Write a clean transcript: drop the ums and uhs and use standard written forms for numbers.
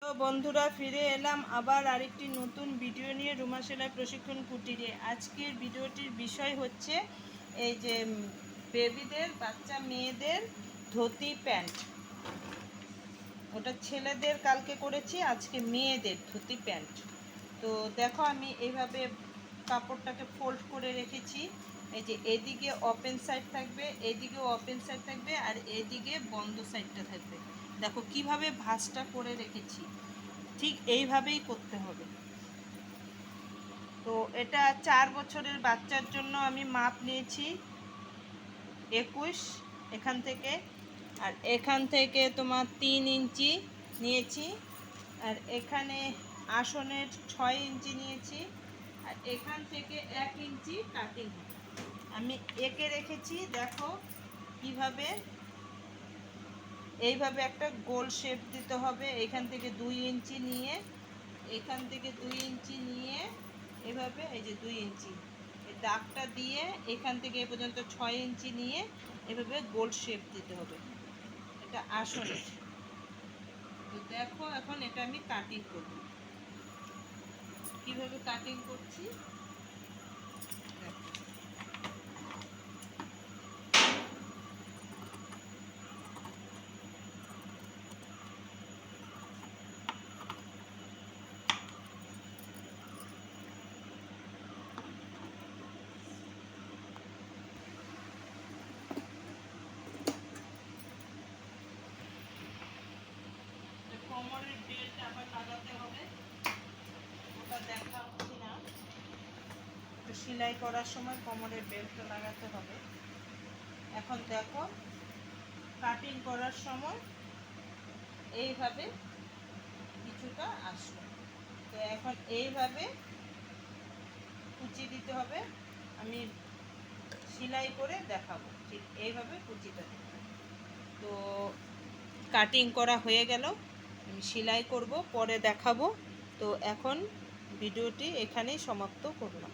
তো বন্ধুরা, ফিরে এলাম আবার আরেকটি নতুন ভিডিও নিয়ে রুমা সেলাই প্রশিক্ষণ কুটিরে। আজকের ভিডিওটির বিষয় হচ্ছে এই যে বেবিদের, বাচ্চা মেয়েদের ধুতি প্যান্ট। ওটা ছেলেদের কালকে করেছি, আজকে মেয়েদের ধুতি প্যান্ট। তো দেখো, আমি এইভাবে কাপড়টাকে ফোল্ড করে রেখেছি। এই যে এদিকে ওপেন সাইড থাকবে, এদিকেও ওপেন সাইড থাকবে, আর এদিকে বন্ধ সাইডটা থাকবে। দেখো কিভাবে ভাঁজটা করে রেখেছি, ঠিক এইভাবেই করতে হবে। তো এটা 4 বছরের বাচ্চার জন্য আমি মাপ নিয়েছি 21 এখান থেকে, আর এখান থেকে তোমার 3 ইঞ্চি নিয়েছি, আর এখানে আসনের 6 ইঞ্চি নিয়েছি, আর এখান থেকে 1 ইঞ্চি কাটিং আমি এঁকে রেখেছি। দেখো কিভাবে, এইভাবে একটা গোল শেপ দিতে হবে। এখান থেকে 2 ইঞ্চি নিয়ে, এখান থেকে 2 ইঞ্চি নিয়ে এভাবে, এই যে 2 ইঞ্চি এই দাগটা দিয়ে এখান থেকে এ পর্যন্ত 6 ইঞ্চি নিয়ে এভাবে গোল শেপ দিতে হবে। এটা আসলে, তো দেখো এখন এটা আমি কাটিং করব। কিভাবে কাটিং করছি দেখো। কোমরের বেল্ট আবার লাগাতে হবে, ওটা দেখাচ্ছি না। তো সেলাই করার সময় কোমরের বেল্টটা লাগাতে হবে। এখন দেখো, কাটিং করার সময় এইভাবে কিছুটা আসলো। তো এখন এইভাবে কুচি দিতে হবে। আমি সেলাই করে দেখাবো, ঠিক এইভাবে কুচিটা দিতে হবে। তো কাটিং করা হয়ে গেল, আমি সেলাই করব, পরে দেখাবো। তো এখন ভিডিওটি এখানেই সমাপ্ত করলাম।